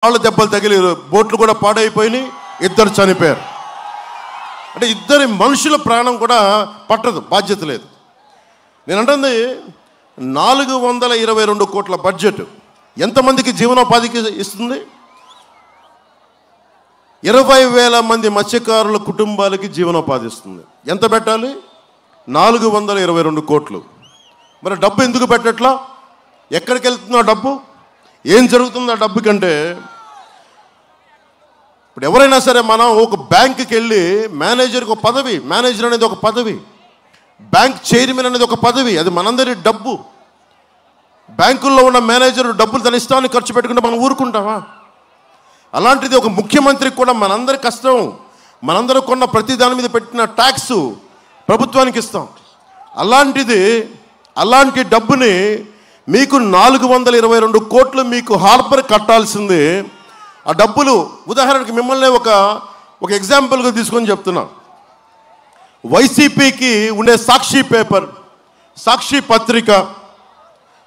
వాళ్ళ దెబ్బలు తగిలి బోట్లు కూడా పాడైపోయినాయి, ఇద్దరు చనిపోయారు. అంటే ఇద్దరి మనుషుల ప్రాణం కూడా పట్టదు, బాధ్యత లేదు. నేను అంటుంది 422 కోట్ల బడ్జెట్ ఎంతమందికి జీవనోపాధికి ఇస్తుంది? 20,000 మంది మత్స్యకారుల కుటుంబాలకి జీవనోపాధి ఇస్తుంది. ఎంత పెట్టాలి? 422 కోట్లు. మరి డబ్బు ఎందుకు పెట్టట్లా? ఎక్కడికి వెళ్తుందో డబ్బు? ఏం జరుగుతుందో డబ్బు కంటే? ఇప్పుడు ఎవరైనా సరే మనం ఒక బ్యాంకుకి వెళ్ళి మేనేజర్కి ఒక పదవి, మేనేజర్ అనేది ఒక పదవి, బ్యాంక్ చైర్మన్ అనేది ఒక పదవి, అది మనందరి డబ్బు. బ్యాంకుల్లో ఉన్న మేనేజర్ డబ్బులు తన ఇష్టాన్ని ఖర్చు పెట్టుకుంటే మనం ఊరుకుంటామా? అలాంటిది ఒక ముఖ్యమంత్రికి కూడా మనందరి కష్టం, మనందరూ కొన్న ప్రతి దాని మీద పెట్టిన ట్యాక్స్ ప్రభుత్వానికి ఇస్తాం. అలాంటి డబ్బుని మీకు 422 కోట్లు మీకు హార్బర్ కట్టాల్సింది. ఆ డబ్బులు ఉదాహరణకి మిమ్మల్ని ఒక ఎగ్జాంపుల్గా తీసుకొని చెప్తున్నా. వైసీపీకి ఉండే సాక్షి పేపర్, సాక్షి పత్రిక,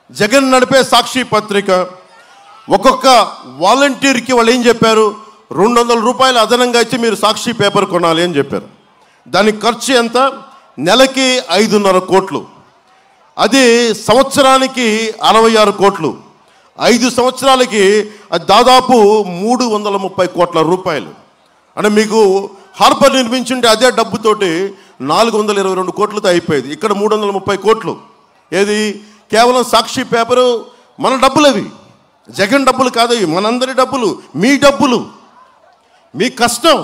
జగన్ నడిపే సాక్షి పత్రిక, ఒక్కొక్క వాలంటీర్కి వాళ్ళు ఏం చెప్పారు? 200 రూపాయలు అదనంగా ఇచ్చి మీరు సాక్షి పేపర్ కొనాలి అని చెప్పారు. దానికి ఖర్చు ఎంత? నెలకి 5.5 కోట్లు. అది సంవత్సరానికి 66 కోట్లు. 5 సంవత్సరాలకి అది దాదాపు 330 కోట్ల రూపాయలు. అంటే మీకు హార్బర్ నిర్మించుంటే అదే డబ్బుతోటి 422 కోట్లతో అయిపోయేది. ఇక్కడ 330 కోట్లు. ఏది? కేవలం సాక్షి పేపరు. మన డబ్బులు అవి, జగన్ డబ్బులు కాదు, మనందరి డబ్బులు, మీ డబ్బులు, మీ కష్టం.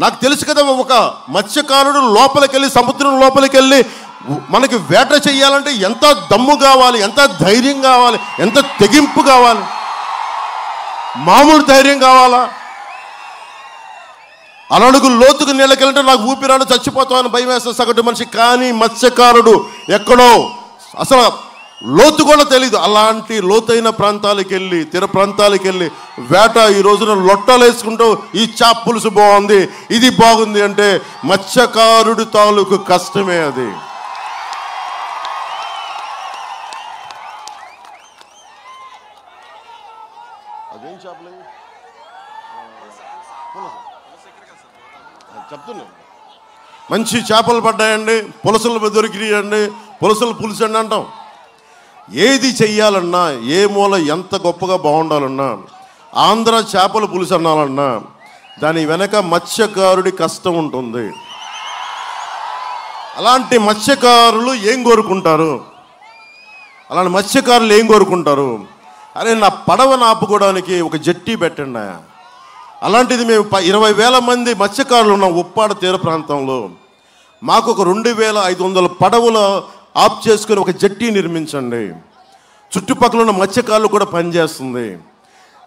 నాకు తెలుసు కదా, ఒక మత్స్యకారుడు లోపలికి వెళ్ళి, సముద్రం లోపలికి వెళ్ళి మనకి వేట చేయాలంటే ఎంత దమ్ము కావాలి, ఎంత ధైర్యం కావాలి, ఎంత తెగింపు కావాలి, మామూలు ధైర్యం కావాలా? అలడుగు లోతుకు నీళ్ళకెళ్ళంటే నాకు ఊపిరాడు, చచ్చిపోతామని భయం వేస్తుంది సగటు మనిషి. కానీ మత్స్యకారుడు ఎక్కడో అసలు లోతు కూడా తెలీదు, అలాంటి లోతైన ప్రాంతాలకు వెళ్ళి, తీర ప్రాంతాలకు వెళ్ళి వేట ఈ రోజున లొట్టలు వేసుకుంటూ ఈ చేప పులుసు బాగుంది, ఇది బాగుంది అంటే మత్స్యకారుడు తాలూకు కష్టమే అది. అదేం చేపలు చెప్తున్నా, మంచి చేపలు పడ్డాయండి, పులసలు దొరికినాయండి, పులసలు పులుసండి అంటాం. ఏది చెయ్యాలన్నా, ఏ మూల ఎంత గొప్పగా బాగుండాలన్నా, ఆంధ్ర చేపల పులుసు అనాలన్నా దాని వెనక మత్స్యకారుడి కష్టం ఉంటుంది. అలాంటి మత్స్యకారులు ఏం కోరుకుంటారు? అలాంటి మత్స్యకారులు ఏం కోరుకుంటారు? అరే నా పడవను ఆపుకోవడానికి ఒక జట్టి పెట్టండి. అలాంటిది మేము 20,000 మంది మత్స్యకారులు ఉన్నాం ఉప్పాడ తీర ప్రాంతంలో. మాకు ఒక 2,500 పడవలు ఆఫ్ చేసుకుని ఒక జట్టి నిర్మించండి. చుట్టుపక్కల ఉన్న మత్స్యకారులు కూడా పనిచేస్తుంది.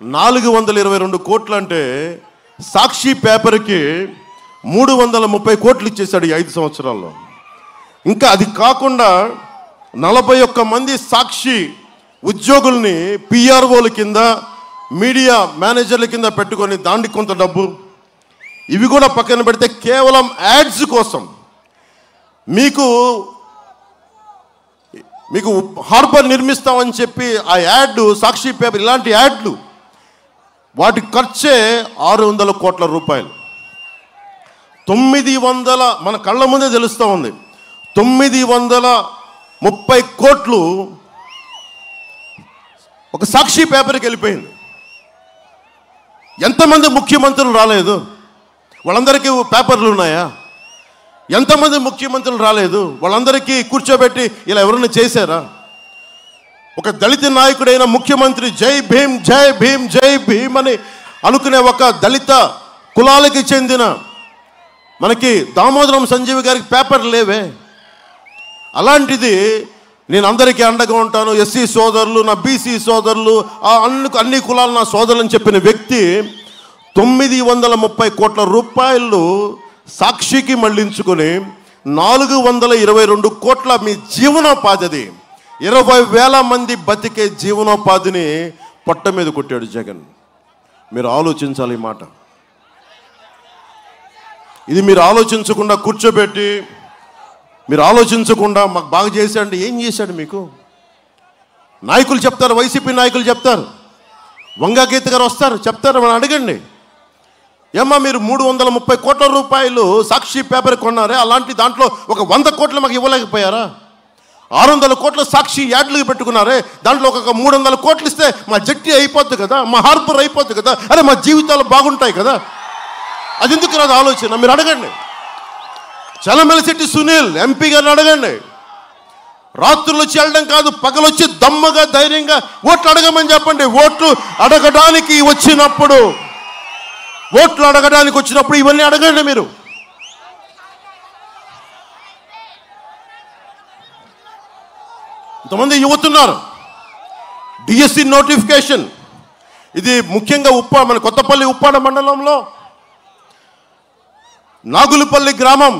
422 కోట్లు అంటే సాక్షి పేపర్కి 330 కోట్లు ఇచ్చేసాడు ఈ 5 సంవత్సరాల్లో. ఇంకా అది కాకుండా 41 మంది సాక్షి ఉద్యోగుల్ని పిఆర్ఓల కింద, మీడియా మేనేజర్ల కింద పెట్టుకొని దానికి కొంత డబ్బు. ఇవి కూడా పక్కన పెడితే కేవలం యాడ్స్ కోసం మీకు హార్బర్ నిర్మిస్తామని చెప్పి ఆ యాడ్, సాక్షి పేపర్, ఇలాంటి యాడ్లు, వాటి ఖర్చే 600 కోట్ల రూపాయలు. 900 మన కళ్ళ ముందే తెలుస్తూ ఉంది, 930 కోట్లు ఒక సాక్షి పేపర్కి వెళ్ళిపోయింది. ఎంతమంది ముఖ్యమంత్రులు రాలేదు? వాళ్ళందరికీ పేపర్లు ఉన్నాయా? ఎంతమంది ముఖ్యమంత్రులు రాలేదు? వాళ్ళందరికీ కూర్చోబెట్టి ఇలా ఎవరైనా చేశారా? ఒక దళిత నాయకుడైన ముఖ్యమంత్రి జై భీమ్ జై భీమ్ జై భీమ్ అని అనుకునే ఒక దళిత కులాలకి చెందిన మనకి దామోదరం సంజీవి గారికి పేపర్లు లేవే. అలాంటిది నేను అందరికీ అండగా ఉంటాను, ఎస్సీ సోదరులు, నా బీసీ సోదరులు, అన్ని కులాలు నా సోదరులు అని చెప్పిన వ్యక్తి 930 కోట్ల రూపాయలు సాక్షికి మళ్లించుకొని 422 కోట్ల మీ జీవనోపాధి, 20,000 మంది బతికే జీవనోపాధిని పొట్ట మీద కొట్టాడు జగన్. మీరు ఆలోచించాలి ఈ మాట. ఇది మీరు ఆలోచించకుండా కూర్చోబెట్టి, మీరు ఆలోచించకుండా మాకు బాగా చేశాడు. ఏం చేశాడు మీకు? నాయకులు చెప్తారు, వైసీపీ నాయకులు చెప్తారు. వంగా గీత గారు వస్తారు, చెప్తారు, మనం అడగండి. ఏమ్మా మీరు 330 కోట్ల రూపాయలు సాక్షి పేపర్ కొన్నారే, అలాంటి దాంట్లో ఒక 100 కోట్లు మాకు ఇవ్వలేకపోయారా? 600 కోట్ల సాక్షి యాడ్లకు పెట్టుకున్నారే, దాంట్లో ఒక 300 కోట్లు ఇస్తే మా జట్టి అయిపోద్ది కదా, మా హార్బర్ అయిపోద్ది కదా, అరే మా జీవితాలు బాగుంటాయి కదా. అది ఎందుకు రాదు ఆలోచన? మీరు అడగండి. చలమలశెట్టి సునీల్ ఎంపీ గారిని అడగండి. రాత్రులు వచ్చి వెళ్ళడం కాదు, పగలొచ్చి దమ్మగా ధైర్యంగా ఓట్లు అడగమని చెప్పండి. ఓట్లు అడగడానికి వచ్చినప్పుడు ఇవన్నీ అడగండి మీరు. ఇంతమంది యువతున్నారు. డిఎస్సి నోటిఫికేషన్ ఇది ముఖ్యంగా మన కొత్తపల్లి ఉప్పాడ మండలంలో నాగులపల్లి గ్రామం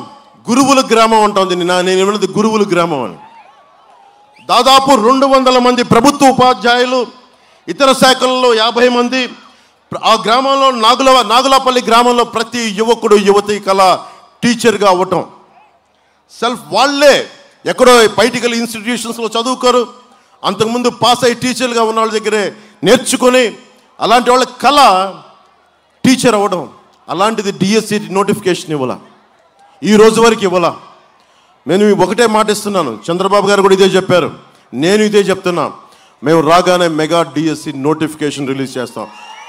గురువుల గ్రామం ఉంటుంది. నేను ఏమన్నది గురువుల గ్రామం అని. దాదాపు 200 మంది ప్రభుత్వ ఉపాధ్యాయులు, ఇతర శాఖల్లో 50 మంది. ఆ గ్రామంలో నాగులపల్లి గ్రామంలో ప్రతి యువకుడు యువతి కళ టీచర్గా అవ్వటం. వాళ్ళే ఎక్కడో బయటికి ఇన్స్టిట్యూషన్స్లో చదువుకోరు, అంతకుముందు పాస్ అయ్యి టీచర్గా ఉన్న వాళ్ళ దగ్గరే నేర్చుకొని అలాంటి వాళ్ళ కళ టీచర్ అవ్వడం. అలాంటిది డిఎస్సి నోటిఫికేషన్ ఇవ్వాల, ఈ రోజు వరకు ఇవ్వాల. నేను ఒకటే మాట ఇస్తున్నాను, చంద్రబాబు గారు కూడా ఇదే చెప్పారు, నేను ఇదే చెప్తున్నా. మేము రాగానే మెగా డిఎస్సి నోటిఫికేషన్ రిలీజ్ చేస్తాం.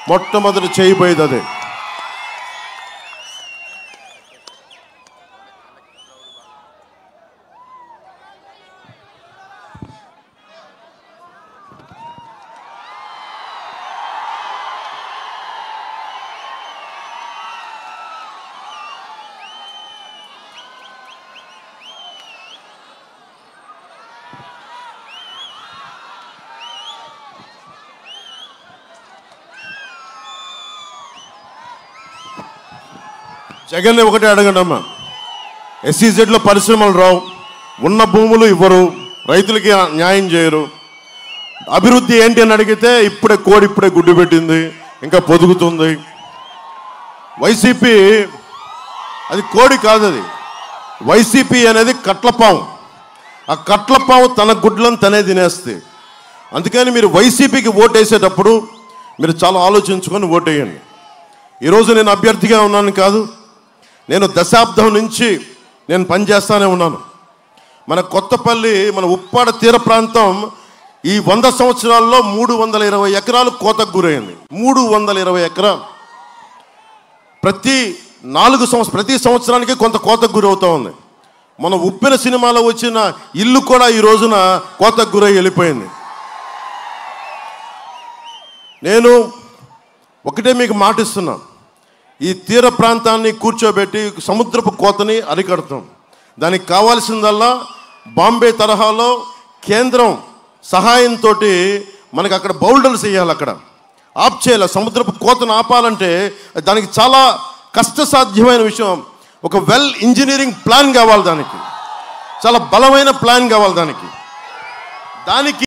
మొట్టమొదటి చేయబోయేది అదే. జగన్ ఒకటే అడగండి అమ్మా, SEZలో పరిశ్రమలు రావు, ఉన్న భూములు ఇవ్వరు, రైతులకి న్యాయం చేయరు. అభివృద్ధి ఏంటి అని అడిగితే ఇప్పుడే గుడ్డు పెట్టింది, ఇంకా పొదుగుతుంది. వైసీపీ అది కోడి కాదు, అది వైసీపీ అనేది కట్లపాము. ఆ కట్లపాము తన గుడ్లను తనే తినేస్తే. అందుకని మీరు వైసీపీకి ఓటేసేటప్పుడు మీరు చాలా ఆలోచించుకొని ఓటేయండి. ఈరోజు నేను అభ్యర్థిగా ఉన్నాను కాదు, నేను దశాబ్దం నుంచి నేను పనిచేస్తానే ఉన్నాను. మన కొత్తపల్లి, మన ఉప్పాడ తీర ప్రాంతం ఈ 100 సంవత్సరాల్లో 320 ఎకరాలు కోతకు గురైంది. 320 ఎకరాలు. ప్రతి సంవత్సరానికి కొంత కోతకు గురవుతూ ఉంది. మన ఉప్పెన సినిమాలో వచ్చిన ఇల్లు కూడా ఈ రోజున కోతకు గురై వెళ్ళిపోయింది. నేను ఒకటే మీకు మాటిస్తున్నాను, ఈ తీర ప్రాంతాన్ని కూర్చోబెట్టి సముద్రపు కోతని అరికడతాం. దానికి కావాల్సిందల్లా బాంబే తరహాలో కేంద్రం సహాయంతో మనకి అక్కడ బౌల్డర్స్ వేయాలి, అక్కడ ఆప్ చేయాలి. సముద్రపు కోతను ఆపాలంటే దానికి చాలా కష్టసాధ్యమైన విషయం. ఒక వెల్ ఇంజనీరింగ్ ప్లాన్ కావాలి, దానికి చాలా బలమైన ప్లాన్ కావాలి. దానికి